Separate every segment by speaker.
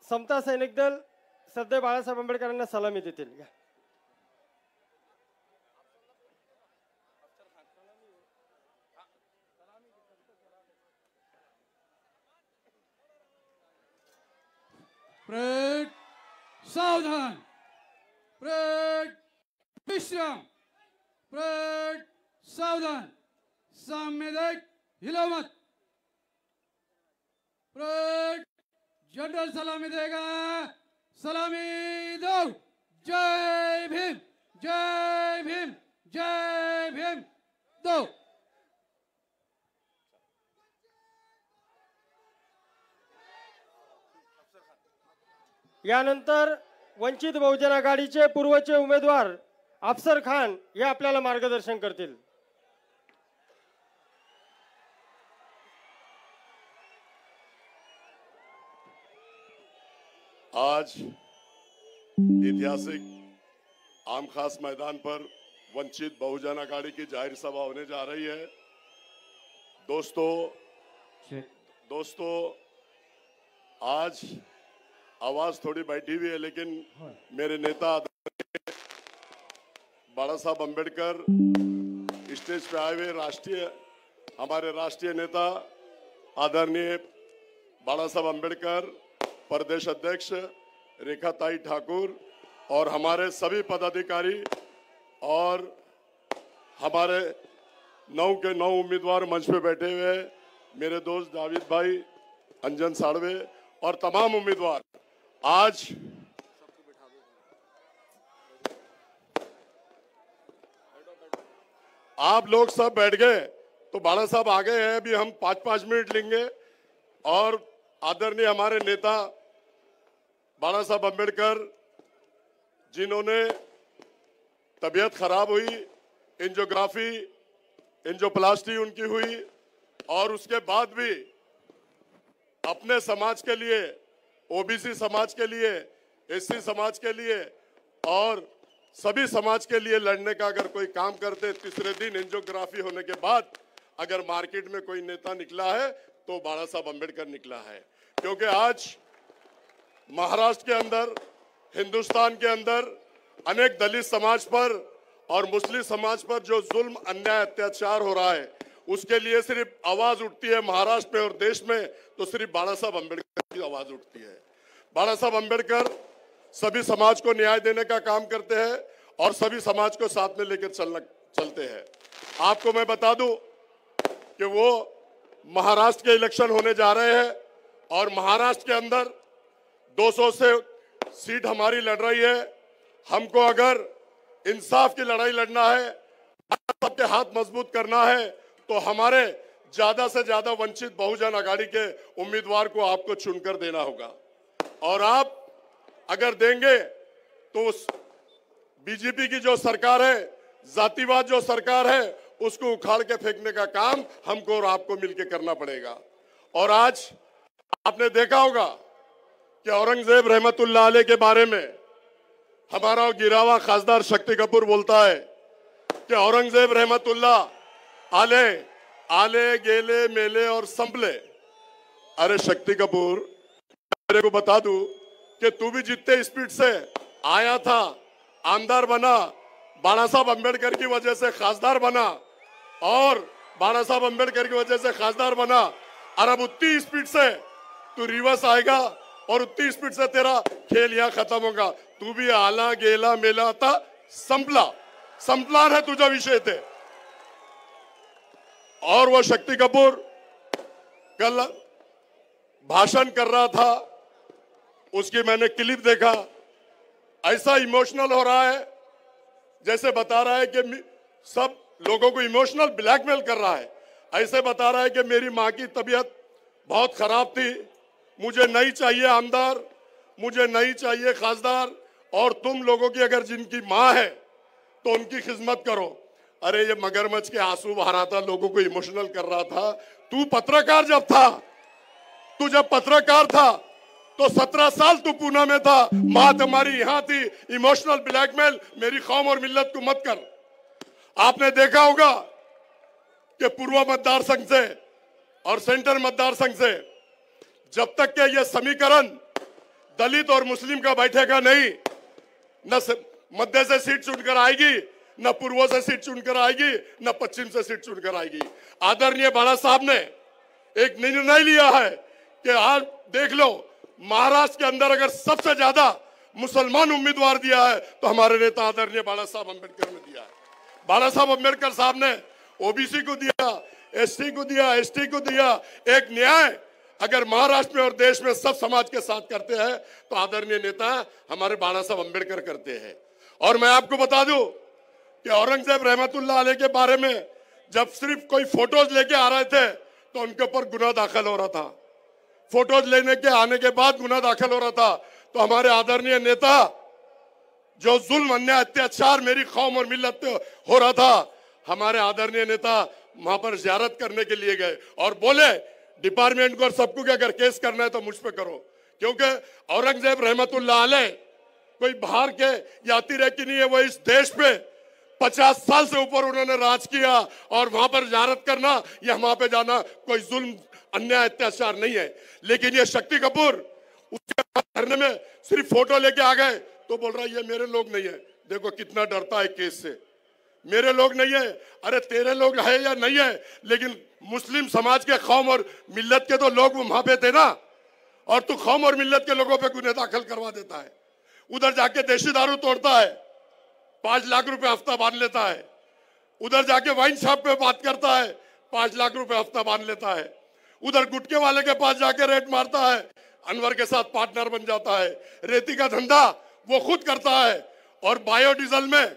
Speaker 1: समता सैनिक दल श्रद्धेय बाळासाहेब आंबेडकरांना सलामी देतील.
Speaker 2: परेड सावधान, परेड विश्राम, परेड सावधान, साम्यवाद हिलो मत. परेड जनरल सलामी देगा, सलामी दो. जय भीम, जय भीम, जय भीम. दो.
Speaker 1: यानंतर वंचित बहुजन आघाडीचे पूर्वचे उमेदवार अफसर खान हे आपल्याला मार्गदर्शन करतील.
Speaker 3: आज ऐतिहासिक आम खास मैदान पर वंचित बहुजन आघाड़ी की जाहिर सभा होने जा रही है. दोस्तों आज आवाज थोड़ी बैठी हुई है, लेकिन मेरे नेता बाला साहब अम्बेडकर स्टेज पे आए हुए हमारे राष्ट्रीय नेता आदरणीय बाला साहब अम्बेडकर, प्रदेश अध्यक्ष रेखाताई ठाकुर और हमारे सभी पदाधिकारी और हमारे 9 के 9 उम्मीदवार मंच पे बैठे हुए, मेरे दोस्त जावेद भाई, अंजन साड़वे और तमाम उम्मीदवार. आज आप लोग सब बैठ गए तो बाला साहब आ गए हैं. अभी हम 5-5 मिनट लेंगे और आदरणीय हमारे नेता बाला साहब अम्बेडकर, जिन्होंने तबीयत खराब हुई, एंजियोप्लास्टी उनकी हुई और उसके बाद भी अपने समाज के लिए, ओबीसी समाज के लिए, एससी समाज के लिए और सभी समाज के लिए लड़ने का अगर कोई काम करते, तीसरे दिन एंजियोग्राफी होने के बाद अगर मार्केट में कोई नेता निकला है तो बाला साहब अम्बेडकर निकला है. क्योंकि आज महाराष्ट्र के अंदर, हिंदुस्तान के अंदर अनेक दलित समाज पर और मुस्लिम समाज पर जो जुल्म, अन्याय, अत्याचार हो रहा है, उसके लिए सिर्फ आवाज उठती है महाराष्ट्र में और देश में तो सिर्फ बाला साहब अम्बेडकर की आवाज उठती है. बाला साहब अम्बेडकर सभी समाज को न्याय देने का काम करते हैं और सभी समाज को साथ में लेकर चलते हैं. आपको मैं बता दूं कि वो महाराष्ट्र के इलेक्शन होने जा रहे हैं और महाराष्ट्र के अंदर 200 से सीट हमारी लड़ रही है. हमको अगर इंसाफ की लड़ाई लड़ना है, सबके हाथ मजबूत करना है तो हमारे ज्यादा से ज्यादा वंचित बहुजन आघाड़ी के उम्मीदवार को आपको चुनकर देना होगा. और आप अगर देंगे तो उस बीजेपी की जो सरकार है, जातिवाद जो सरकार है, उसको उखाड़ के फेंकने का काम हमको और आपको मिलकर करना पड़ेगा. और आज आपने देखा होगा कि औरंगजेब रहमतुल्लाह अलैह के बारे में हमारा गिरावा खासदार शक्ति कपूर बोलता है कि औरंगजेब रहमतुल्लाह अलैह आले गेले मेले और संभले. अरे शक्ति कपूर, मेरे को बता दूं कि तू भी जितने स्पीड से आया था, आमदार बना, बाला साहब अम्बेडकर की वजह से खासदार बना और बाला साहब अम्बेडकर की वजह से खासदार बना, और अब उतनी स्पीड से तू रिवर्स आएगा और उतनी स्पीड से तेरा खेल यहाँ खत्म होगा. तू भी आला गेला मेला था, संपलान है तुझा विषय थे. और वो शक्ति कपूर कल भाषण कर रहा था, उसकी मैंने क्लिप देखा. ऐसा इमोशनल हो रहा है जैसे बता रहा है कि सब लोगों को इमोशनल ब्लैकमेल कर रहा है. ऐसे बता रहा है कि मेरी माँ की तबीयत बहुत खराब थी, मुझे नहीं चाहिए आमदार, मुझे नहीं चाहिए खासदार, और तुम लोगों की अगर जिनकी माँ है तो उनकी खिदमत करो. अरे ये मगरमच्छ के आंसू बहा रहा था, लोगों को इमोशनल कर रहा था. तू पत्रकार जब पत्रकार था तो 17 साल तू पूना में था, माँ तुम्हारी यहाँ थी. इमोशनल ब्लैकमेल मेरी कौम और मिल्लत को मत कर. आपने देखा होगा कि पूर्व मतदार संघ से और सेंटर मतदार संघ से जब तक के ये समीकरण दलित और मुस्लिम का बैठेगा नहीं, न मध्य से सीट चुनकर आएगी, न पूर्व से सीट चुनकर आएगी, न पश्चिम से सीट चुनकर आएगी। आदरणीय बाला साहब ने एक निर्णय लिया है कि आज देख लो, महाराष्ट्र के अंदर अगर सबसे ज्यादा मुसलमान उम्मीदवार दिया है तो हमारे नेता आदरणीय बाला साहब अम्बेडकर ने दिया है। बाला साहब अम्बेडकर साहब ने ओबीसी को दिया, एसटी को दिया, एसटी को दिया। एक न्याय अगर महाराष्ट्र में और देश में सब समाज के साथ करते हैं तो आदरणीय नेता हमारे बाला साहब अम्बेडकर करते हैं। और मैं आपको बता दूं कि औरंगजेब रहमतुल्लाह अलैह के बारे में जब सिर्फ कोई फोटोज लेके आ रहे थे तो उनके ऊपर गुनाह दाखिल हो रहा था। फोटोज लेने के आने के बाद गुनाह दाखिल हो रहा था। तो हमारे आदरणीय नेता जो जुल्म, अन्याय, अत्याचार मेरी कौम और मिल्लत पे हो रहा था, हमारे आदरणीय नेता वहां पर जियारत करने के लिए गए और बोले डिपार्टमेंट को और सबको कि अगर केस करना है तो मुझ पे करो, क्योंकि औरंगजेब रहमतुल्लाह अलैह कोई बाहर के या अतिरेकी नहीं है। वो इस देश पे 50 साल से ऊपर उन्होंने राज किया और वहां पर जियारत करना या वहां पे जाना कोई जुल्म, अन्याय, अत्याचार नहीं है। लेकिन ये शक्ति कपूर उसके धरने में सिर्फ फोटो लेके आ गए तो बोल रहा है ये मेरे लोग नहीं है। देखो कितना डरता है केस से, मेरे लोग नहीं है। अरे तेरे लोग है या नहीं है, लेकिन मुस्लिम समाज के कौम और मिल्लत के तो लोग वहां पे थे ना, और तू कौम और मिल्लत के लोगों पे गुनाह दाखिल करवा देता है। उधर जाके देशी दारू तोड़ता है, 5 लाख रुपए हफ्ता बांध लेता है। उधर जाके वाइन शॉप पे बात करता है, 5 लाख रुपए हफ्ता बांध लेता है। उधर गुटके वाले के पास जाके रेट मारता है, अनवर के साथ पार्टनर बन जाता है। रेती का धंधा वो खुद करता है और बायोडीजल में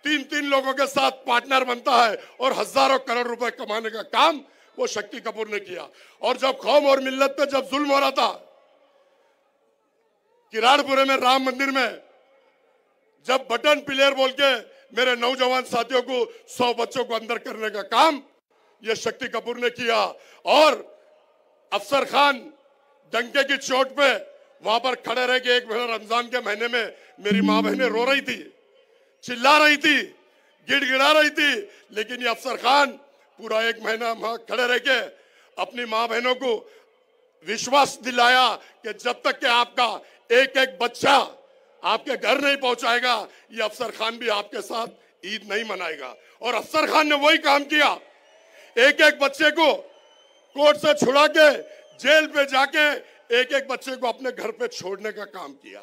Speaker 3: 3-3 लोगों के साथ पार्टनर बनता है और हजारों करोड़ रुपए कमाने का काम वो शक्ति कपूर ने किया। और जब कौम और मिल्लत पे जब जुल्म हो रहा था, किराड़पुरे में राम मंदिर में जब बटन प्लेयर बोल के मेरे नौजवान साथियों को 100 बच्चों को अंदर करने का काम ये शक्ति कपूर ने किया। और अफसर खान डंके की चोट पे वहां पर खड़े रह के एक महीना रमजान के महीने में मेरी माँ बहनें रो रही थी, चिल्ला रही थी, गिड़गिड़ा रही थी, लेकिन ये अफसर खान पूरा 1 महीना वहां खड़े रह के अपनी माँ बहनों को विश्वास दिलाया कि जब तक कि आपका एक बच्चा आपके घर नहीं पहुंचाएगा, ये अफसर खान भी आपके साथ ईद नहीं मनाएगा। और अफसर खान ने वही काम किया, एक बच्चे को कोर्ट से छुड़ा के जेल पे जाके एक बच्चे को अपने घर पे छोड़ने का काम किया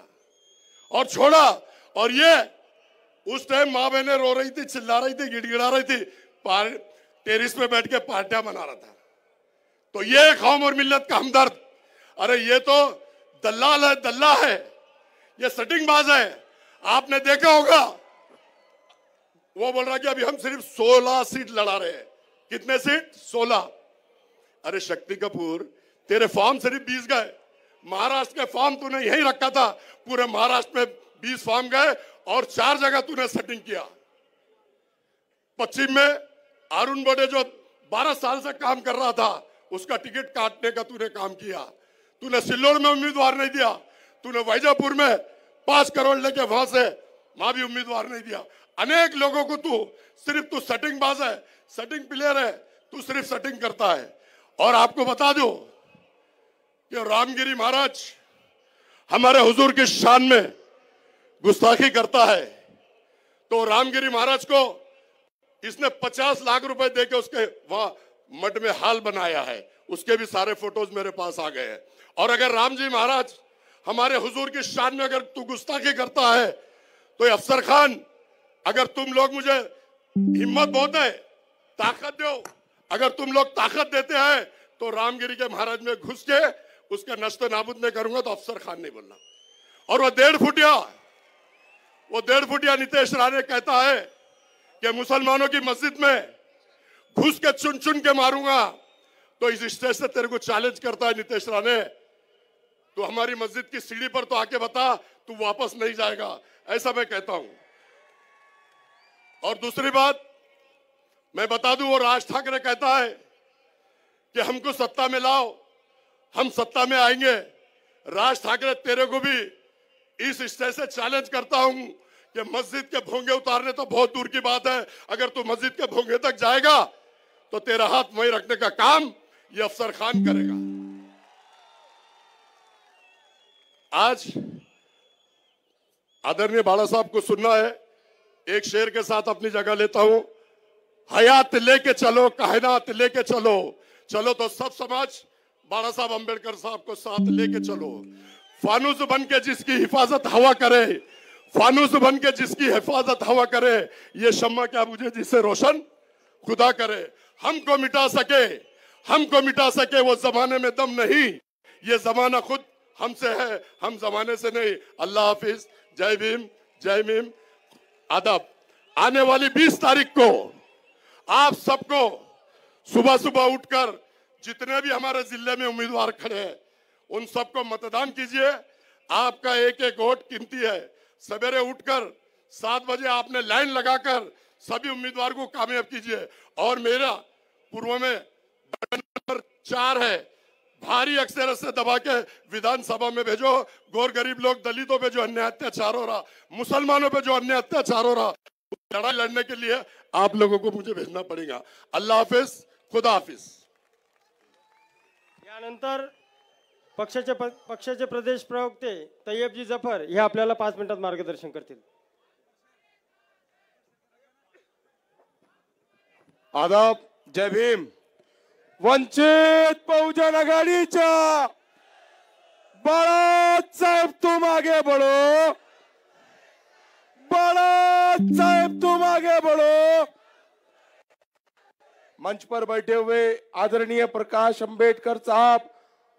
Speaker 3: और छोड़ा। और ये उस टाइम माँ बहनें रो रही थी, चिल्ला रही थी, गिड़गिड़ा रही थी, टेरिस पे बैठ के पार्टियां बना रहा था। तो ये कौम और मिल्लत का हमदर्द, अरे ये तो दलाल है, दल्ला है, ये सटिंगबाज है। आपने देखा होगा वो बोल रहा कि अभी हम सिर्फ 16 सीट लड़ा रहे हैं। कितने सीट? 16। अरे शक्ति कपूर, तेरे फॉर्म सिर्फ 20 गए। महाराष्ट्र के फॉर्म तूने यही रखा था, पूरे महाराष्ट्र में 20 फॉर्म गए और 4 जगह तूने सेटिंग किया। पश्चिम में अरुण बड़े जो 12 साल से काम कर रहा था, उसका टिकट काटने का तूने काम किया। तूने सिल्लोड़ में उम्मीदवार नहीं दिया, तूने वैजापुर में 5 करोड़ लेके वहां से वहां भी उम्मीदवार नहीं दिया। अनेक लोगों को तू सेटिंग बाज है, सेटिंग प्लेयर है, तू सिर्फ सेटिंग करता है। और आपको बता दो कि रामगिरी महाराज हमारे हुजूर की शान में गुस्ताखी करता है, तो रामगिरी महाराज को इसने 50 लाख रुपए देके उसके वहां मठ में हाल बनाया है। उसके भी सारे फोटोज मेरे पास आ गए हैं। और अगर राम जी महाराज हमारे हुजूर की शान में अगर तू गुस्ताखी करता है तो अफसर खान, अगर तुम लोग मुझे हिम्मत बहुत है, ताकत दो, अगर तुम लोग ताकत देते हैं तो रामगिरी के महाराज में घुस के उसके नष्ट नाबूद नहीं करूंगा, तो अफसर खान नहीं बोलना। और वो 1.5 फुटिया नीतीश राणे कहता है कि मुसलमानों की मस्जिद में घुस के चुन चुन के मारूंगा। तो इस स्टेज से तेरे को चैलेंज करता है नीतीश राणे, तो हमारी मस्जिद की सीढ़ी पर तो आके बता, तू वापस नहीं जाएगा, ऐसा मैं कहता हूं। और दूसरी बात मैं बता दूं, वो राज ठाकरे कहता है कि हमको सत्ता में लाओ, हम सत्ता में आएंगे। राज ठाकरे, तेरे को भी इस स्टेज से चैलेंज करता हूं कि मस्जिद के भोंगे उतारने तो बहुत दूर की बात है, अगर तू मस्जिद के भोंगे तक जाएगा तो तेरा हाथ वहीं रखने का काम ये अफसर खान करेगा। आज आदरणीय बाला साहब को सुनना है। एक शेर के साथ अपनी जगह लेता हूं। हयात लेके चलो, कायनात लेके चलो, चलो तो सब समाज बाला साहब अंबेडकर साहब को साथ लेके चलो। फानूस बन के जिसकी हिफाजत हवा करे, फानूस बन के जिसकी हिफाजत हवा करे, ये शम्मा क्या बुझे जिसे रोशन खुदा करे। हमको मिटा सके वो जमाने में दम नहीं, ये जमाना खुद हमसे है, हम जमाने से नहीं। अल्लाह हाफिज, जय भीम, जय भीम, आदाब। आने वाली 20 तारीख को आप सबको सुबह सुबह उठकर जितने भी हमारे जिले में उम्मीदवार खड़े हैं उन सबको मतदान कीजिए। आपका एक एक वोट कीमती है। सवेरे उठकर 7 बजे आपने लाइन लगाकर सभी उम्मीदवार को कामयाब कीजिए। और मेरा पूर्व में नंबर 4 है, भारी अक्षर से दबा के विधानसभा में भेजो। गौर गरीब लोग, दलितों पे जो अन्याय अत्याचार हो रहा, मुसलमानों पे जो अन्याय अत्याचार हो रहा, लड़ाई लड़ने के लिए आप लोगों को मुझे भेजना पड़ेगा। अल्लाह हाफिज, खुदा हाफिज।
Speaker 1: यानंतर पक्षाचे प्रदेश प्रवक्ते तय्यबजी जफर हे आपल्याला 5 मिनिटात मार्गदर्शन करतील।
Speaker 4: आदाब, जय भीम। वंचित बहुजन आघाडीच्या बाळासाहेब तुम आगे बढ़ो, बाळासाहेब तुम आगे बढ़ो। मंच पर बैठे हुए आदरणीय प्रकाश अंबेडकर साहब,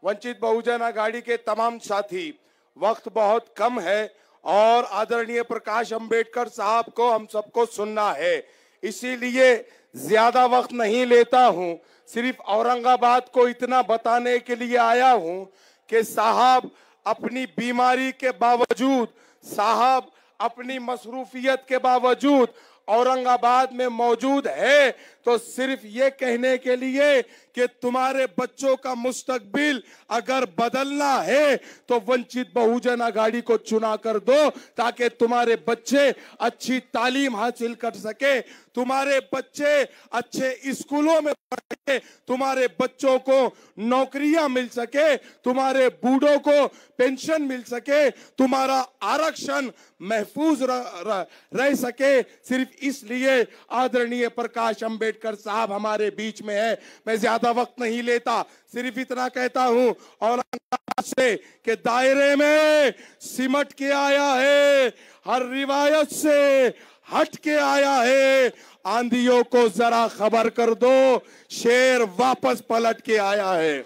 Speaker 4: वंचित बहुजन आघाड़ी के तमाम साथी, वक्त बहुत कम है और आदरणीय प्रकाश अंबेडकर साहब को हम सबको सुनना है, इसीलिए ज्यादा वक्त नहीं लेता हूं। सिर्फ औरंगाबाद को इतना बताने के लिए आया हूं कि साहब अपनी बीमारी के बावजूद, साहब अपनी मसरूफियत के बावजूद औरंगाबाद में मौजूद है, तो सिर्फ ये कहने के लिए कि तुम्हारे बच्चों का मुस्तकबिल अगर बदलना है तो वंचित बहुजन आघाड़ी को चुना कर दो, ताकि तुम्हारे बच्चे अच्छी तालीम हासिल कर सके, तुम्हारे बच्चे अच्छे स्कूलों में पढ़ सके, तुम्हारे बच्चों को नौकरियां मिल सके, तुम्हारे बूढ़ों को पेंशन मिल सके, तुम्हारा आरक्षण महफूज रह सके। सिर्फ इसलिए आदरणीय प्रकाश अंबेडकर साहब हमारे बीच में है। मैं ज्यादा वक्त नहीं लेता, सिर्फ इतना कहता हूं औरंगाबाद से के दायरे में सिमट के आया है, हर रिवायत से हट के आया है। आंधियों को जरा खबर कर दो, शेर वापस पलट के आया है।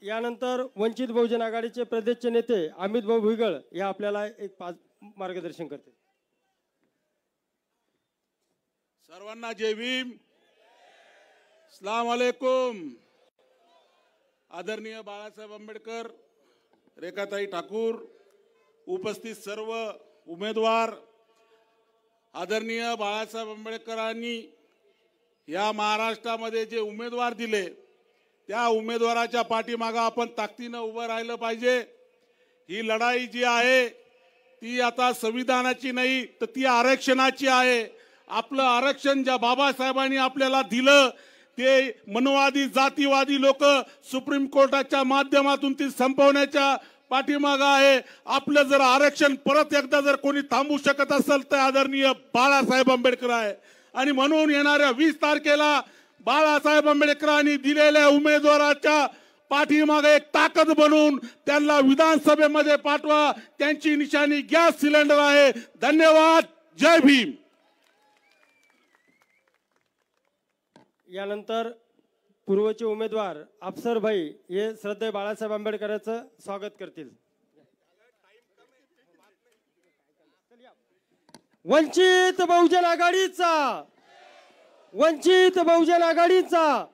Speaker 1: यानंतर वंचित बहुजन आघाडीचे प्रदेशचे नेते अमित भाऊ भुईगळ हे आपल्याला एक मार्गदर्शन करतील।
Speaker 5: सर्वांना जय भीम, अस्सलाम वालेकुम। आदरणीय बाळासाहेब आंबेडकर, रेखाताई ठाकूर, उपस्थित सर्व उमेदवार, आदरणीय बाळासाहेब आंबेडकरांनी या महाराष्ट्रामध्ये जे उमेदवार दिले त्या उमेदवाराच्या पाठीमागे आपण ताकदीने उभं राहिलं पाहिजे। ही लढाई जी आहे ती आता संविधानाची नाही तर ती आरक्षणाची आहे। आपलं आरक्षण ज्या बाबासाहेबांनी आपल्याला दिलं ते मनवादी जातीवादी लोक सुप्रीम कोर्टाच्या माध्यमातून ती संपवण्याच्या पाठीमागे आहे। आपलं जर आरक्षण परत एकदा जर कोणी थांबवू शकत असेल तर आदरणीय बाळासाहेब आंबेडकर आहे। आणि म्हणून येणाऱ्या 20 तारखेला बाळासाहेब आंबेडकरांनी दिलेल्या उमेदवाराच्या पाठीमागे एक ताकद बनवून त्यांना विधानसभेमध्ये पाठवा। त्यांची निशाणी गॅस सिलेंडर आहे। धन्यवाद, जय भीम।
Speaker 1: यानंतर पूर्वचे उमेदवार अफसर भाई हे श्रद्धेय बाळासाहेब आंबेडकरांचं स्वागत करतील। वंचित बहुजन आघाडीचा, वंचित बहुजन आघाडीचा।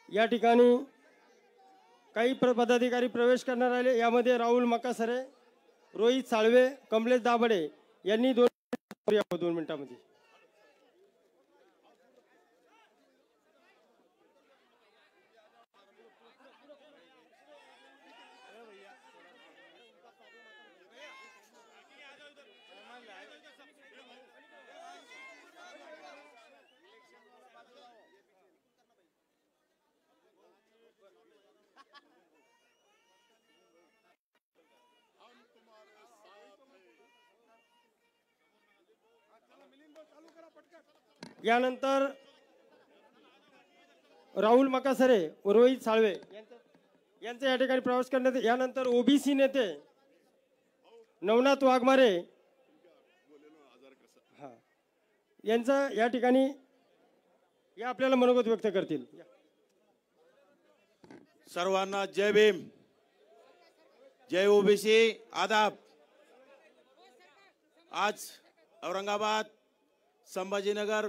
Speaker 1: या ठिकाणी काही पदाधिकारी प्रवेश करणार आले, यामध्ये राहुल मकासरे, रोहित साळवे, कमलेश दाभडे यांनी 2 2 मिनिटांमध्ये. यानंतर राहुल मकासरे, रोहित साळवे यांचा या ठिकाणी प्रवेश करण्यात. यानंतर ओबीसी नेते नवनाथ वाघमारे यांचा या ठिकाणी या आपल्याला मनोगत व्यक्त करतील.
Speaker 6: सर्वांना जय भीम, जय ओबीसी, आदाब. आज औरंगाबाद संभाजीनगर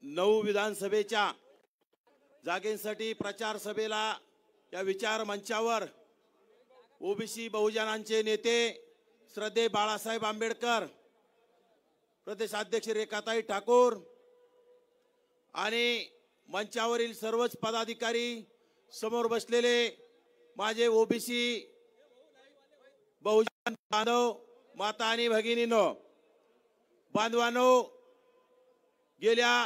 Speaker 6: 9 विधानसभेच्या जागेसाठी प्रचार सभेला या विचार मंचावर ओबीसी बहुजनांचे नेते श्रद्धेय बाळासाहेब आंबेडकर, प्रदेशाध्यक्ष रेखाताई ठाकूर आणि मंचावरील सर्वच पदाधिकारी, समोर बसलेले माझे ओबीसी बहुजन बांधव, माता आणि भगिनींनो, बांधवांनो, गेल्या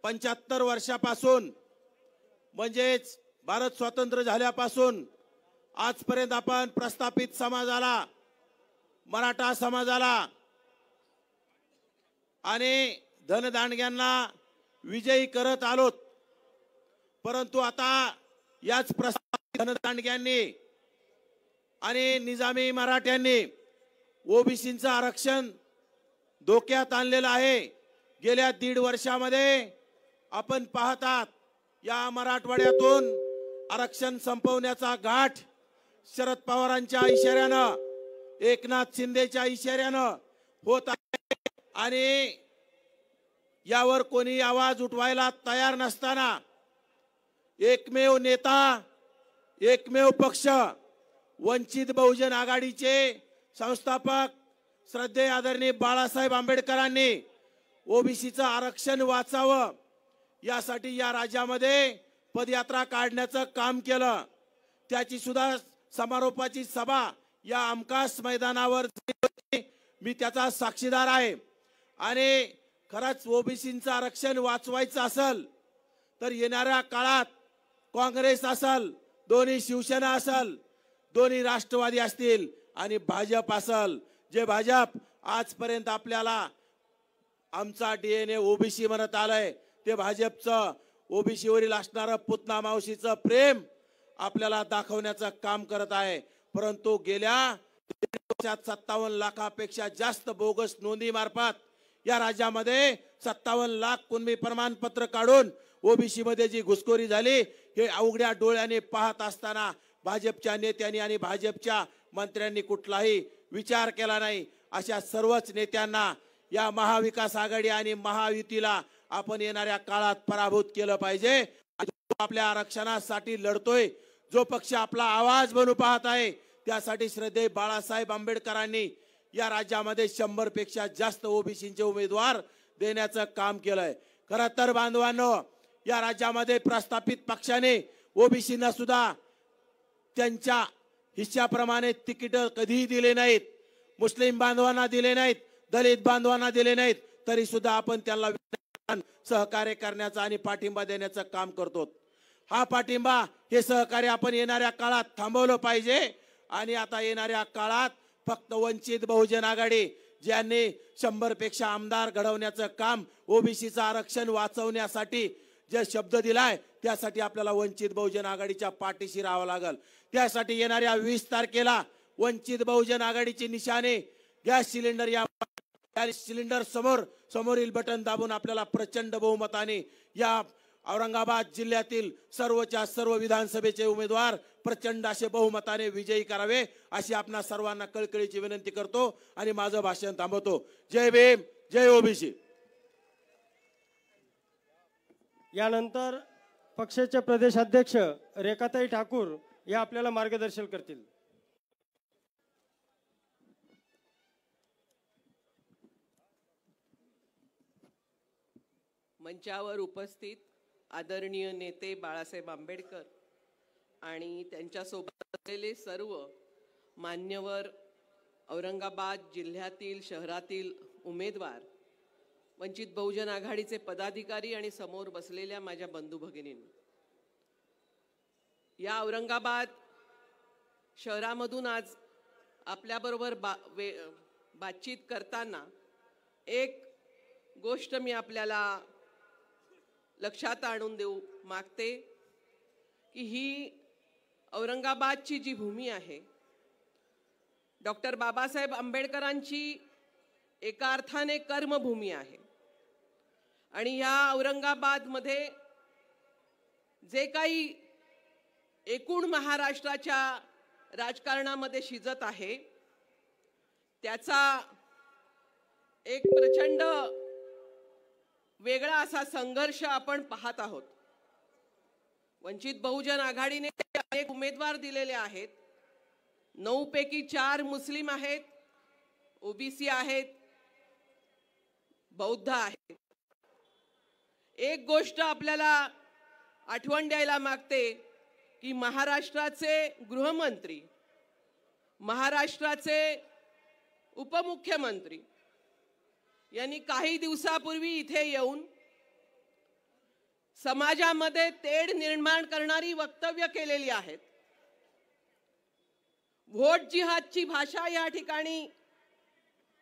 Speaker 6: 75 वर्षापासून म्हणजेच भारत स्वतंत्र झाल्यापासून आजपर्यंत आपण प्रस्थापित समाजाला, मराठा समाजाला आणि धनदांडग्यांना विजयी करत आलोत. परंतु आता याच प्रस्थापित धनदांडग्यांनी आणि निजामी मराठ्यांनी ओबीसींचं आरक्षण धोक्यात आणलेलं आहे. गेल्या 1.5 वर्षामध्ये आपण पाहतात या मराठवाड्यातून आरक्षण संपवण्याचा घाट शरद पवारांच्या इशाऱ्यानं, एकनाथ शिंदेच्या इशाऱ्यानं होत आहे आणि यावर कोणी आवाज उठवायला तयार नसताना एकमेव नेता, एकमेव पक्ष, वंचित बहुजन आघाडीचे संस्थापक श्रद्धेय आदरणीय बाळासाहेब आंबेडकरांनी ओबीसीचं आरक्षण वाचावं यासाठी या राज्यामध्ये पदयात्रा काढण्याचं काम केलं. त्याची सुद्धा समारोपाची सभा या आमकास मैदानावर मी त्याचा साक्षीदार आहे. आणि खरंच ओबीसींचं आरक्षण वाचवायचं असेल तर येणाऱ्या काळात काँग्रेस असेल, दोन्ही शिवसेना असेल, दोन्ही राष्ट्रवादी असतील आणि भाजप असेल, जे भाजप आजपर्यंत आपल्याला आमचा डीएनए ओबीसी म्हणत आलंय, ते भाजपचं ओबीसीवरील असणारं पुतना मावशीचं प्रेम आपल्याला दाखवण्याचं काम करत आहे. परंतु गेल्या 57 लाखापेक्षा जास्त बोगस नोंदी मार्फत या राज्यामध्ये 57 लाख कुणबी प्रमाणपत्र काढून ओबीसी मध्ये जी घुसखोरी झाली हे अवघड्या डोळ्याने पाहत असताना भाजपच्या नेत्यांनी आणि भाजपच्या मंत्र्यांनी कुठलाही विचार केला नाही. अशा सर्वच नेत्यांना या महाविकास आघाडी आणि महायुतीला आपण येणाऱ्या काळात पराभूत केलं पाहिजे. आपल्या आरक्षणासाठी लढतोय, जो पक्ष आपला आवाज बनू पाहत आहे, त्यासाठी श्रद्धेय बाळासाहेब आंबेडकरांनी या राज्यामध्ये 100 पेक्षा जास्त ओबीसीचे उमेदवार देण्याचं काम केलंय. खरं तर बांधवांनो, या राज्यामध्ये प्रस्थापित पक्षाने ओबीसींना सुद्धा त्यांच्या हिश्श्याप्रमाणे तिकीट कधीही दिले नाहीत. मुस्लिम बांधवांना दिले नाहीत, दलित बांधवांना दिले नाहीत, तरी सुद्धा आपण त्यांना सहकार्य करण्याचं आणि पाठिंबा देण्याचं काम करतो. हा पाठिंबा, हे सहकार्य आपण येणाऱ्या काळात थांबवलं पाहिजे. आणि आता येणाऱ्या काळात फक्त वंचित बहुजन आघाडी ज्यांनी 100 पेक्षा आमदार घडवण्याचं काम, ओबीसीचं आरक्षण वाचवण्यासाठी जे शब्द दिलाय, त्यासाठी आपल्याला वंचित बहुजन आघाडीच्या पाठीशी राहावं लागेल. त्यासाठी येणाऱ्या 20 तारखेला वंचित बहुजन आघाडीची निशाणे गॅस सिलेंडर, या सिलेंडर समोरील बटन दाबून आपल्याला प्रचंड बहुमताने या औरंगाबाद जिल्ह्यातील सर्वच्या सर्व विधानसभेचे उमेदवार प्रचंड असे बहुमताने विजयी करावे, अशी आपणा सर्वांना कळकळीची विनंती करतो आणि माझं भाषण थांबवतो. जय भीम, जय ओबीसी.
Speaker 1: यानंतर पक्षाचे प्रदेशाध्यक्ष रेखाताई ठाकूर या आपल्याला मार्गदर्शन करतील.
Speaker 7: मंचावर उपस्थित आदरणीय नेते बाळासाहेब आंबेडकर आणि त्यांच्यासोबत असलेले सर्व मान्यवर, औरंगाबाद जिल्ह्यातील शहरातील उमेदवार, वंचित बहुजन आघाडीचे पदाधिकारी आणि समोर बसलेल्या माझ्या बंधू भगिनींनो, या औरंगाबाद शहरामधून आज आपल्याबरोबर बातचीत करताना एक गोष्ट मी आपल्याला लक्षात आणून देऊ मागते की ही औरंगाबादची जी भूमी आहे, डॉक्टर बाबासाहेब आंबेडकरांची एका अर्थाने कर्मभूमी आहे. आणि या औरंगाबादमध्ये जे काही एकूण महाराष्ट्राच्या राजकारणामध्ये शिजत आहे त्याचा एक प्रचंड वेगळा असा संघर्ष आपण पाहत आहोत. वंचित बहुजन आघाडीने अनेक उमेदवार दिलेले आहेत. 9 पैकी 4 मुस्लिम आहेत, ओबीसी आहेत, बौद्ध आहेत. एक गोष्ट आपल्याला आठवण द्यायला मागते की महाराष्ट्राचे गृहमंत्री, महाराष्ट्राचे उपमुख्यमंत्री यांनी काही दिवसापूर्वी इथे येऊन समाजामध्ये तेढ निर्माण करणारी वक्तव्य केलेली आहेत. व्होट जिहादची भाषा या ठिकाणी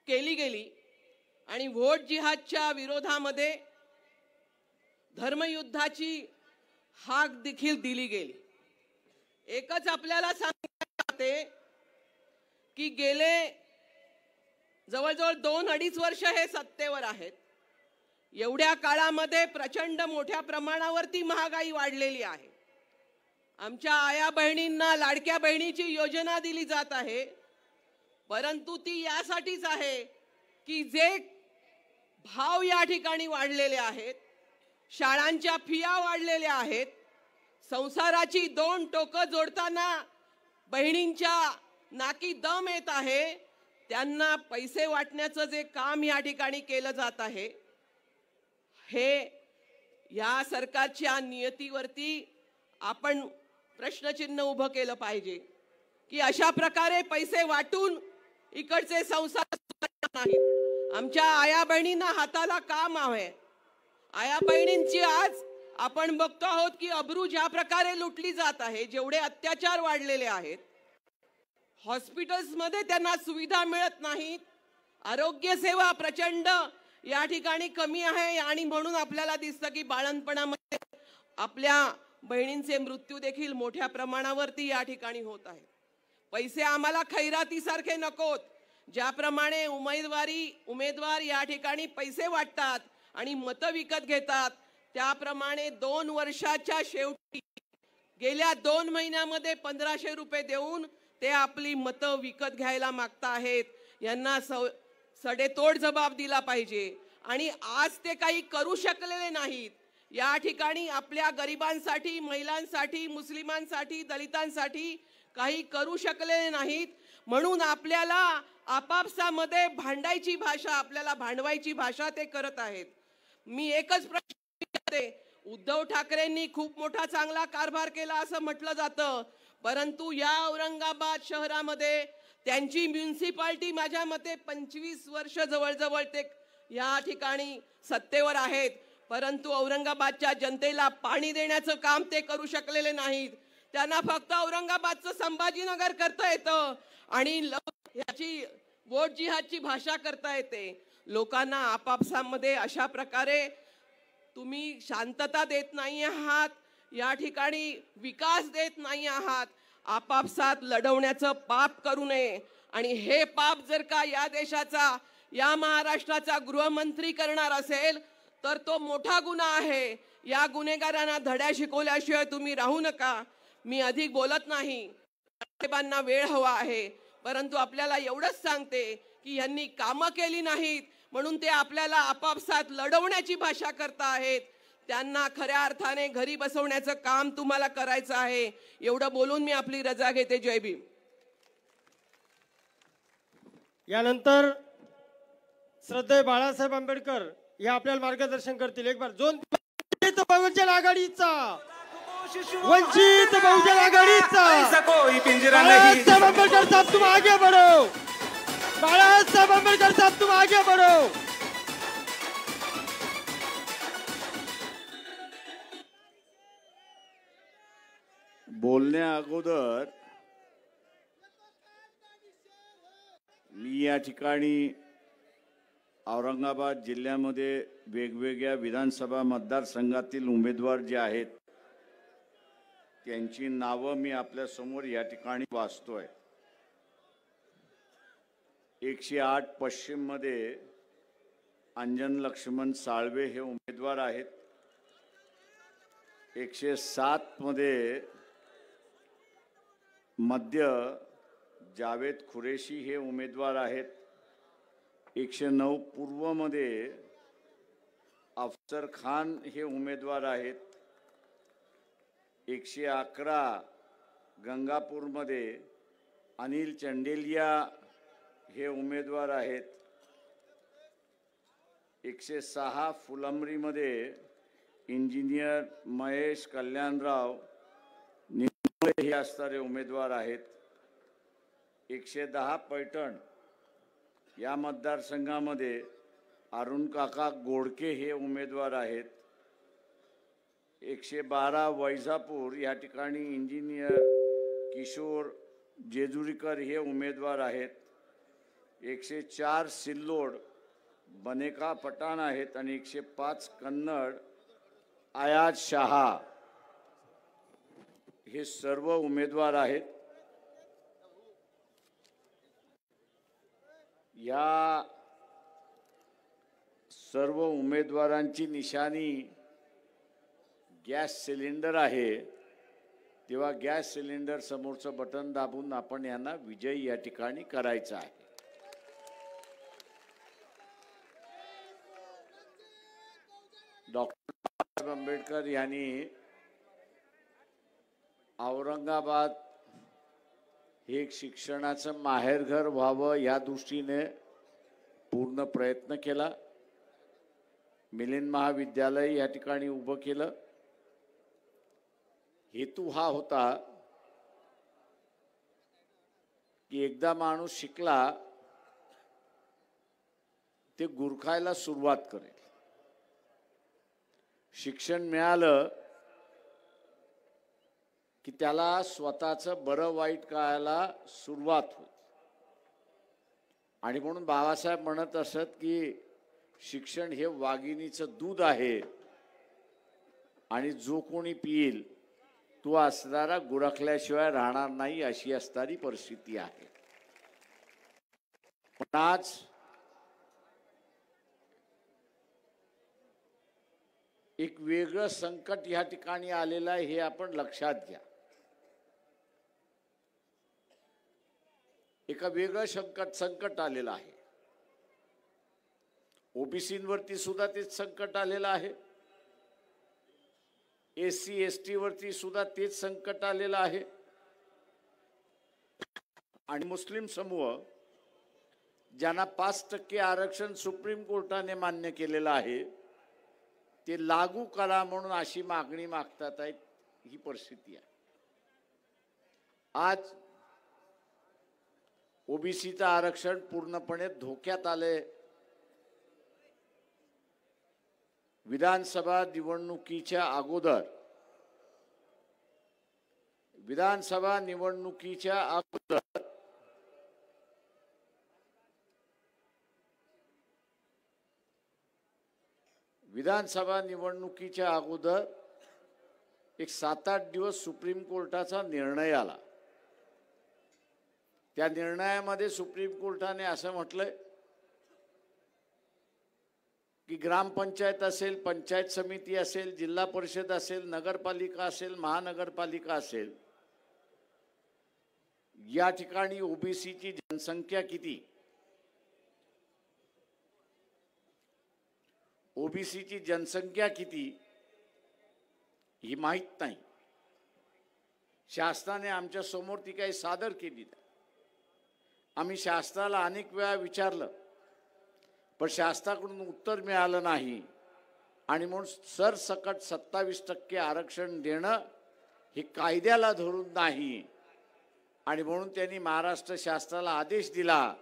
Speaker 7: केली गेली आणि व्होट जिहादच्या विरोधामध्ये धर्मयुद्धाची हाक देखील दिली गेली. एकच आपल्याला सांगते की गेले जवळजवळ 2-2.5 वर्ष हे सत्तेवर आहेत. एवढ्या काळामध्ये प्रचंड मोठ्या प्रमाणावरती महागाई वाढलेली आहे. आमच्या आया बहिणींना लाडक्या बहिणीची योजना दिली जात आहे, परंतु ती यासाठीच आहे की जे भाव या ठिकाणी वाढलेले आहेत, शाळांच्या फिया वाढलेल्या आहेत, संसाराची 2 टोकं जोडताना बहिणींच्या नाकी दम येत आहे, त्यांना पैसे वाटण्याचं जे काम या ठिकाणी केलं जात आहे, हे या सरकारच्या नियतीवरती आपण प्रश्नचिन्ह उभं केलं पाहिजे की अशा प्रकारे पैसे वाटून इकडचे संसार नाहीत. आमच्या आया बहिणींना हाताला काम आहे. आया बहिणींची आज आपण बघतो आहोत की अब्रू ज्या प्रकारे लुटली जात आहे, जेवढे अत्याचार वाढलेले आहेत, हॉस्पिटल्समध्ये त्यांना सुविधा मिळत नाहीत, आरोग्य सेवा प्रचंड या ठिकाणी कमी आहे आणि म्हणून आपल्याला दिसतं की बाळंतपणामध्ये आपल्या बहिणींचे मृत्यू देखील मोठ्या प्रमाणावरती या ठिकाणी होत आहे. पैसे आम्हाला खैरातीसारखे नकोत. ज्याप्रमाणे उमेदवार या ठिकाणी पैसे वाटतात आणि मतं विकत घेतात, त्याप्रमाणे 2 वर्षाच्या शेवटी गेल्या 2 महिन्यामध्ये 1500 रुपये देऊन ते आपली मतं विकत घ्यायला मागता आहेत. यांना सडेतोड जबाब दिला पाहिजे. आणि आज ते काही करू शकलेले नाहीत. या ठिकाणी आपल्या गरिबांसाठी, महिलांसाठी, मुस्लिमांसाठी, दलितांसाठी काही करू शकलेले नाहीत. म्हणून आपल्याला आपापसामध्ये भांडायची भाषा, आपल्याला भांडवायची भाषा ते करत आहेत. मी एकच प्रश्न विचारते, उद्धव ठाकरेंनी खूप मोठा चांगला कारभार केला असं म्हटलं जातं, परंतु या औरंगाबाद शहरामध्ये त्यांची म्युनिसिपालिटी माझ्या मते 25 वर्ष जवळजवळ ते या ठिकाणी सत्तेवर आहेत, परंतु औरंगाबादच्या जनतेला पाणी देण्याचं काम ते करू शकलेले नाहीत. त्यांना फक्त औरंगाबादचं संभाजीनगर करता येतं आणि याची वोट जिहादची भाषा करता येते. लोकांना आपापसामध्ये अशा प्रकारे तुम्ही शांतता देत नाही आहात, या ठिकाणी विकास देत नाही आहात. आपापसात लढवण्याचं पाप करू नये. आणि हे पाप जर का या देशाचा, या महाराष्ट्राचा गृहमंत्री करणार असेल तर तो मोठा गुन्हा आहे. या गुन्हेगारांना धड्या शिकवल्याशिवाय तुम्ही राहू नका. मी अधिक बोलत नाही, साहेबांना वेळ हवा आहे, परंतु आपल्याला एवढंच सांगते की यांनी कामं केली नाहीत म्हणून ते आपल्याला आपापसात लढवण्याची भाषा करता आहेत. त्यांना खऱ्या अर्थाने घरी बसवण्याचं काम तुम्हाला करायचं आहे. एवढं बोलून मी आपली रजा घेते. जय भीम.
Speaker 1: यानंतर श्रद्धेय बाळासाहेब आंबेडकर हे आपल्याला मार्गदर्शन करतील. एक बार जोन बहुजन आघाडीचा वंचित बहुजन आघाडीचा बाळासाहेब आंबेडकर साहब तुम आगे बढ़ो. बाळासाहेब आंबेडकर साहब तुम आगे बढ़ो.
Speaker 8: बोलण्या अगोदर मी या ठिकाणी औरंगाबाद जिल्ह्यामध्ये वेगवेगळ्या विधानसभा मतदारसंघातील उमेदवार जे आहेत त्यांची नावं मी आपल्या समोर या ठिकाणी वाचतोय. 108 पश्चिम मध्ये अंजन लक्ष्मण साळवे हे उमेदवार आहेत. 107 मध्ये मध्य जावेद खुरेशी हे उमेदवार आहेत. 109 पूर्व मध्ये अफसर खान हे उमेदवार आहेत. 111 गंगापूर मध्ये अनिल चंडेलिया हे उमेदवार आहेत. 106 फुलंब्री मध्ये इंजिनियर महेश कल्याणराव निंबळे हे असणारे उमेदवार आहेत. 110 पैठण या मतदारसंघामध्ये अरुण काका गोडके हे उमेदवार आहेत. 112 वैजापूर या ठिकाणी इंजिनियर किशोर जेजुरीकर हे उमेदवार आहेत. 104 सिल्लोड बनेका पठाण आहेत आणि 105 कन्नड आयाज शहा हे सर्व उमेदवार आहेत. या सर्व उमेदवारांची निशाणी गॅस सिलेंडर आहे. तेव्हा गॅस सिलेंडर समोरचं बटन दाबून आपण यांना विजयी या ठिकाणी करायचं आहे. डॉक्टर बाबासाहेब आंबेडकर यांनी औरंगाबाद हे एक शिक्षणाचं माहेरघर व्हावं या दृष्टीने पूर्ण प्रयत्न केला. मिलिंद महाविद्यालय या ठिकाणी उभं केलं. हेतू हा होता की एकदा माणूस शिकला ते गुरखायला सुरुवात करेल. शिक्षण मिळालं की त्याला स्वतःचं बरं वाईट कळायला सुरुवात होईल. आणि म्हणून बाबासाहेब म्हणत असत की शिक्षण हे वाघिणीचं दूध आहे आणि जो कोणी पिईल तो असणारा गुरखल्याशिवाय राहणार नाही अशी असणारी परिस्थिती आहे. पण आज एक वेगळं संकट या ठिकाणी आलेलं आहे हे आपण लक्षात घ्या. एका वेगळं संकट आलेलं आहे. ओबीसीवरती सुद्धा तेच संकट आलेलं आहे. SC ST वरती सुद्धा तेच संकट आलेलं आहे. आणि मुस्लिम समूह ज्यांना 5% आरक्षण सुप्रीम कोर्टाने मान्य केलेलं आहे ते लागू करा म्हणून अशी मागणी मागतात आहेत. ही परिस्थिती आहे. आज ओबीसीचं आरक्षण पूर्णपणे धोक्यात आले. विधानसभा निवडणुकीच्या अगोदर विधानसभा निवडणुकीच्या अगोदर एक 7-8 दिवस सुप्रीम कोर्टाचा निर्णय आला. त्या निर्णयामध्ये सुप्रीम कोर्टाने असं म्हटलंय की ग्रामपंचायत असेल, पंचायत समिती असेल, जिल्हा परिषद असेल, नगरपालिका असेल, महानगरपालिका असेल, या ठिकाणी ओबीसीची जनसंख्या किती, ओबीसीची जनसंख्या किती ही माहित नाही. शासनाने आमच्या समोर ती काही सादर केली नाही. आम्ही शासनाला अनेक वेळा विचारलं पण शासनाकडून उत्तर मिळालं नाही आणि म्हणून सरसकट 27% आरक्षण देणं हे कायद्याला धरून नाही आणि म्हणून त्यांनी महाराष्ट्र शासनाला आदेश दिला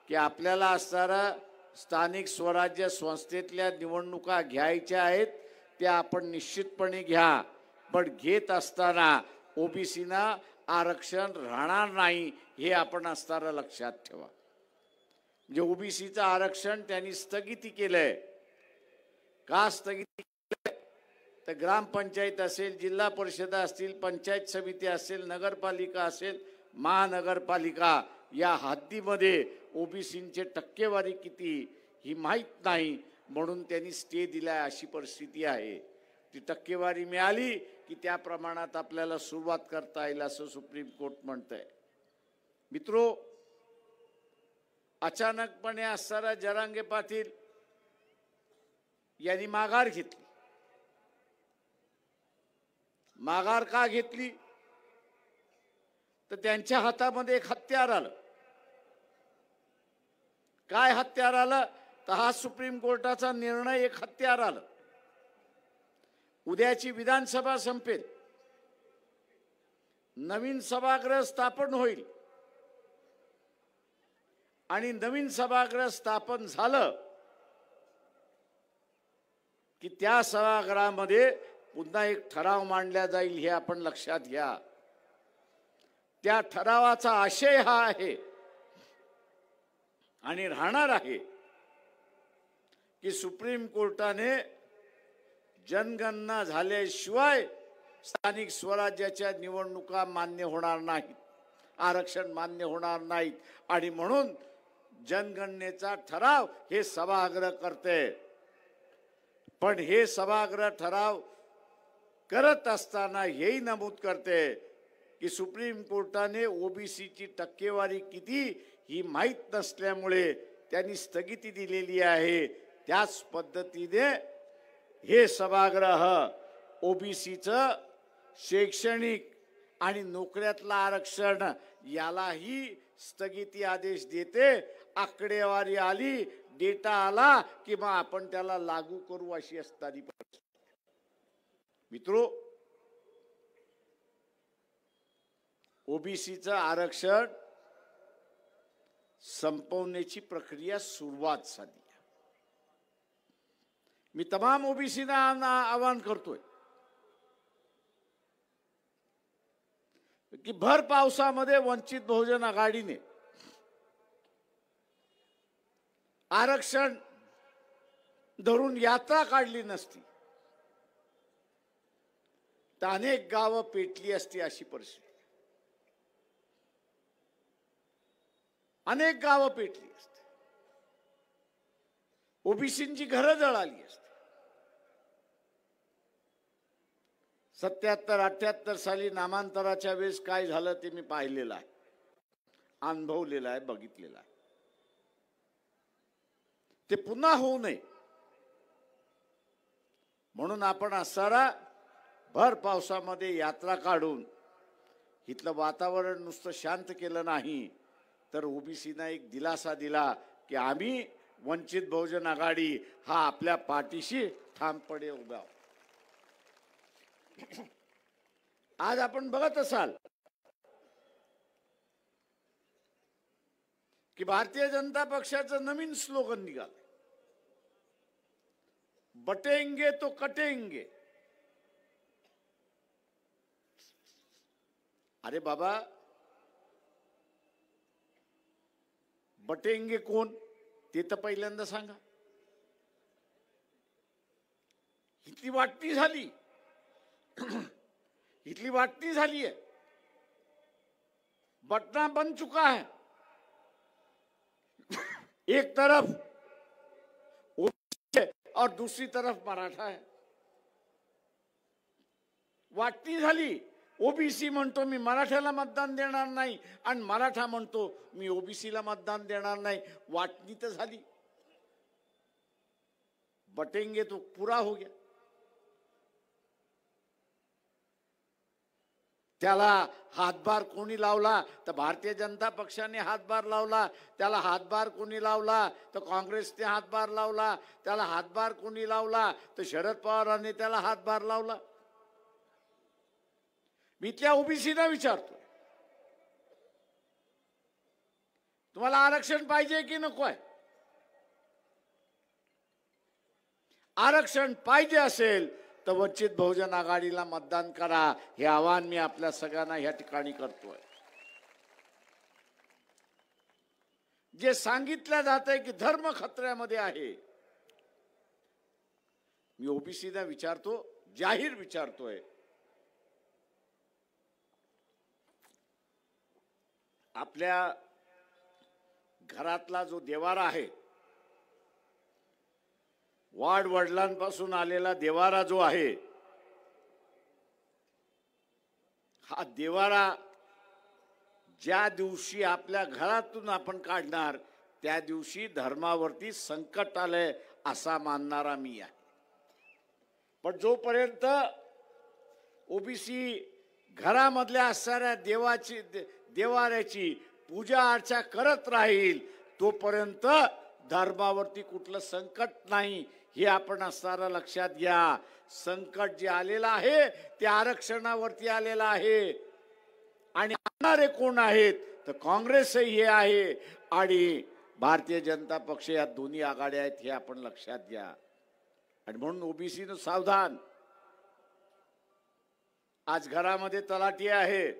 Speaker 8: की आपल्याला असणारा स्थानिक स्वराज्य संस्थेतल्या निवडणुका घ्यायच्या आहेत त्या आपण निश्चितपणे घ्या, पण घेत असताना ओबीसीना आरक्षण राहणार नाही हे आपण असणारा लक्षात ठेवा. म्हणजे ओबीसीचं आरक्षण त्यांनी स्थगिती केलंय. का स्थगिती केलंय? तर ग्रामपंचायत असेल, जिल्हा परिषद असतील, पंचायत समिती असेल, नगरपालिका असेल, महानगरपालिका या हद्दीमध्ये ओबीसींचे टक्केवारी किती ही माहीत नाही म्हणून त्यांनी स्टे दिलाय. अशी परिस्थिती आहे. ती टक्केवारी मिळाली की त्या प्रमाणात आपल्याला सुरुवात करता येईल असं सुप्रीम कोर्ट म्हणतंय. मित्रो, अचानकपणे असणारा जरांगे पाटील यांनी माघार घेतली. माघार का घेतली? तर त्यांच्या हातामध्ये एक हत्यार आलं. काय हत्यार आलं? तर हा सुप्रीम कोर्टाचा निर्णय एक हत्यार आलं. उद्याची विधानसभा संपेल, नवीन सभागृह स्थापन होईल आणि नवीन सभागृह स्थापन झालं की त्या सभागृहामध्ये पुन्हा एक ठराव मांडला जाईल हे आपण लक्षात घ्या. त्या ठरावाचा आशय हा आहे आणि राहणार आहे की सुप्रीम कोर्टाने जनगणना झाल्याशिवाय स्थानिक स्वराज्याच्या निवडणुका मान्य होणार नाहीत, आरक्षण मान्य होणार नाहीत आणि म्हणून जनगणनेचा ठराव हे सभागृह करते. पण हे सभागृह ठराव करत असताना हेही नमूद करते की सुप्रीम कोर्टाने ओबीसीची टक्केवारी किती ही माहीत नसल्यामुळे त्यांनी स्थगिती दिलेली आहे. त्याच पद्धतीने हे सभागृह ओबीसीचं शैक्षणिक आणि नोकऱ्यातलं आरक्षण यालाही स्थगिती आदेश देते. आकडेवारी आली, डेटा आला की मग आपण त्याला लागू करू अशी असणारी परिस्थिती. मित्रो, ओबीसीचं आरक्षण संपवण्याची प्रक्रिया सुरुवात झाली. मी तमाम ओबीसीना आवाहन करतोय की भर पावसामध्ये वंचित बहुजन आघाडीने आरक्षण धरून यात्रा काढली नसती तर अनेक गावं पेटली असती. अशी परिस्थिती, अनेक गावं पेटली असती, ओबीसींची घरं जळाली असती. 77-78 साली नामांतराच्या वेळेस काय झालं ते मी पाहिलेलं आहे, अनुभवलेलं आहे, बघितलेलं आहे. ते पुन्हा होऊ नये म्हणून आपण असणारा भर पावसामध्ये यात्रा काढून इथलं वातावरण नुसतं शांत केलं नाही तर ओबीसीना एक दिलासा दिला की आम्ही वंचित बहुजन आघाडी हा आपल्या पाठीशी ठामपणे उभा आहोत. आज आपण बघत असाल की भारतीय जनता पक्षाचं नवीन स्लोगन निघालं, बटेंगे तो कटेंगे. अरे बाबा, बटेंगे कोण ते तर पहिल्यांदा सांगा. इथली वाटणी झाली, इतनी वाटनी झाली है, बटना बन चुका है. एक तरफ ओबीसी है और दूसरी तरफ मराठा है. वाटणी झाली. ओबीसी म्हणतो मी मराठ्याला मतदान देणार नाही आणि मराठा म्हणतो मी ओबीसीला मतदान देणार नाही. वाटणी तर झाली. बटेंगे तो पूरा हो गया. त्याला हातभार कोणी लावला तर भारतीय जनता पक्षाने हातभार लावला, त्याला हातभार कोणी लावला तर काँग्रेसने हातभार लावला, त्याला हातभार कोणी लावला तर शरद पवारांनी त्याला हातभार लावला. मी त्या ओबीसीना विचारतो, तुम्हाला आरक्षण पाहिजे की नको आहे? आरक्षण पाहिजे असेल तर वंचित बहुजन आघाडीला मतदान करा, हे आवाहन मी आपल्या सगळ्यांना या ठिकाणी करतोय. जे सांगितलं जात आहे की धर्म खतऱ्यामध्ये आहे, मी ओबीसीला विचारतो, जाहीर विचारतोय, आपल्या घरातला जो देवारा आहे, वाड वडिलांपासून आलेला देवारा जो आहे, हा देवारा ज्या दिवशी आपल्या घरातून आपण काढणार त्या दिवशी धर्मावरती संकट आलंय असा मानणारा मी आहे. पण जोपर्यंत ओबीसी घरामधल्या असणाऱ्या देवाऱ्याची पूजा अर्चा करत राहील तोपर्यंत धर्मावरती कुठलं संकट नाही, हे आपण असणारा लक्षात घ्या. संकट जे आलेलं आहे ते आरक्षणावरती आलेलं आहे आणि आणणारे कोण आहेत तर काँग्रेसही हे आहे आणि भारतीय जनता पक्ष, या दोन्ही आघाड्या आहेत, हे आपण लक्षात घ्या. आणि म्हणून ओबीसीनं सावधान. आज घरामध्ये तलाठी आहे,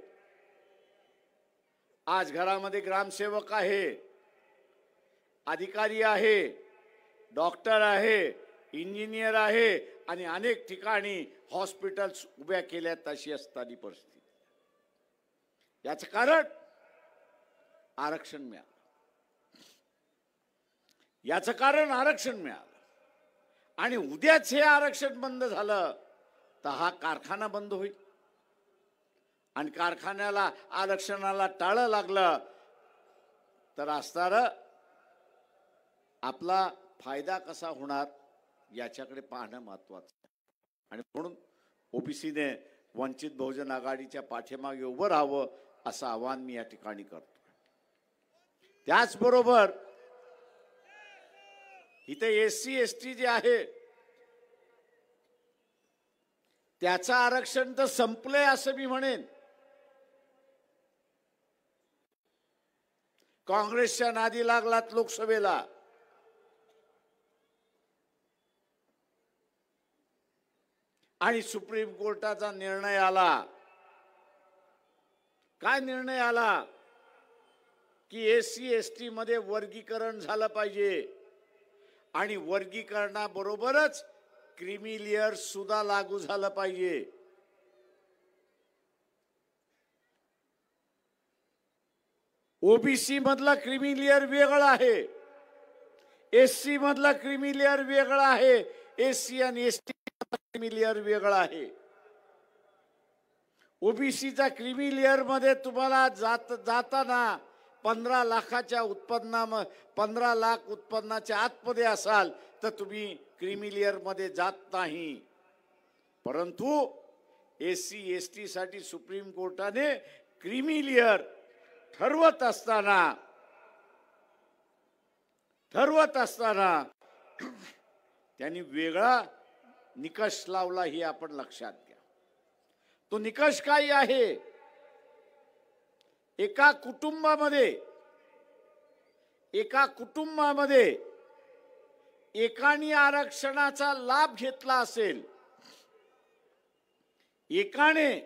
Speaker 8: आज घरामध्ये ग्रामसेवक आहे, अधिकारी आहे, डॉक्टर आहे, इंजिनियर आहे आणि अनेक ठिकाणी हॉस्पिटल्स उभ्या केल्यात अशी असताना परिस्थिती. याचं कारण आरक्षण मिळालं, याचं कारण आरक्षण मिळालं. आणि उद्याच हे आरक्षण बंद झालं तर हा कारखाना बंद होईल आणि कारखान्याला आरक्षणाला टाळं लागलं तर असणारं आपला फायदा कसा होणार याच्याकडे पाहणं महत्वाचं आहे. आणि म्हणून ओबीसीने वंचित बहुजन आघाडीच्या पाठीमागे उभं राहावं असं आवाहन मी या ठिकाणी करतो. त्याचबरोबर इथे एससी एसटी जे आहे त्याचं आरक्षण तर संपलंय असं मी म्हणेन. काँग्रेसच्या नादी लागलात लोकसभेला, आणि सुप्रीम कोर्टाचा निर्णय आला. काय निर्णय आला की एससी एसटी मध्ये वर्गीकरण झालं पाहिजे आणि वर्गीकरणाबरोबरच क्रीमी लेयर सुद्धा लागू झालं पाहिजे. ओबीसी मधला क्रीमी लेयर वेगळा आहे, एससी मधला क्रीमी लेयर वेगळा आहे, एससी आणि एसटी क्रीमी लेयर वेगळा आहे. ओबीसीचा क्रीमी लेयर मध्ये तुम्हाला जाताना 15 लाखाच्या उत्पन्ना 15 लाख उत्पन्नाच्या आतमध्ये असाल तर तुम्ही क्रीमी लेयर मध्ये जात नाही. परंतु एससी एसटी साठी सुप्रीम कोर्टाने क्रीमी लेयर ठरवत असताना त्यांनी वेगळा निकष लावला, हे आपण लक्षात घ्या. तो निकष काय आहे? एका कुटुंबामध्ये एकाने आरक्षणाचा लाभ घेतला असेल, एकाने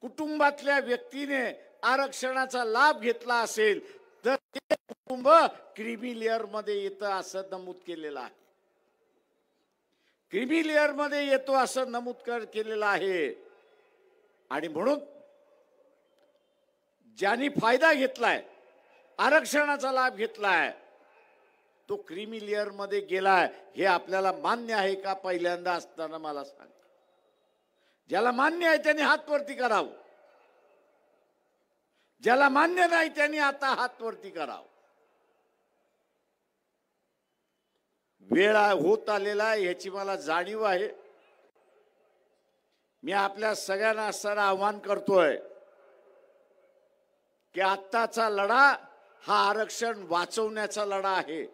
Speaker 8: कुटुंबातल्या व्यक्तीने आरक्षणाचा लाभ घेतला असेल तर ते कुटुंब क्रीमी लेयर मध्ये येतं असं नमूद केलेलं आहे. क्रीमी लेयर मध्ये येतो असं नमूद केलेलं आहे. आणि म्हणून ज्यांनी फायदा घेतलाय, आरक्षणाचा लाभ घेतलाय, तो क्रीमी लेयर मध्ये गेलाय, हे आपल्याला मान्य आहे का? पहिल्यांदा असताना मला सांग. ज्याला मान्य आहे त्यांनी हात वरती करावं, ज्याला मान्य नाही त्यांनी आता हात वरती करावं. वेळ होत आलेला याची मला जाणीव आहे. मी आपल्या सगळ्यांना असं आव्हान करतोय की आत्ताचा लढा हा आरक्षण वाचवण्याचा लढा आहे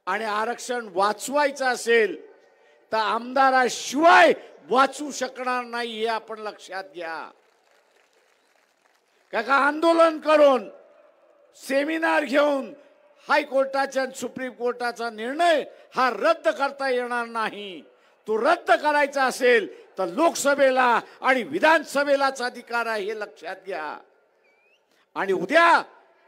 Speaker 8: आणि आरक्षण वाचवायचं असेल तर आमदाराशिवाय वाचू शकणार नाही हे आपण लक्षात घ्या. का आंदोलन करून सेमिनार घेऊन हायकोर्टाचा आणि सुप्रीम कोर्टाचा निर्णय हा रद्द करता येणार नाही. तो रद्द करायचा असेल तर लोकसभेला आणि विधानसभेलाच अधिकार आहे हे लक्षात घ्या. आणि उद्या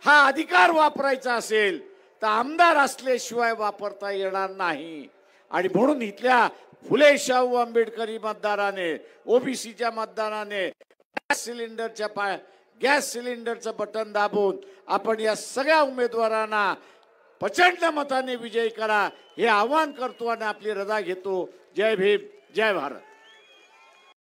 Speaker 8: हा अधिकार वापरायचा असेल तर आमदार असल्याशिवाय वापरता येणार नाही. आणि म्हणून इथल्या फुले शाहू आंबेडकरी मतदाराने ओबीसीच्या मतदाराने गॅस सिलेंडरचं बटन दाबून आपण या सगळ्या उमेदवारांना प्रचंड मताने विजयी करा हे आवाहन करतो आणि आपली रजा घेतो. जय भीम, जय भारत.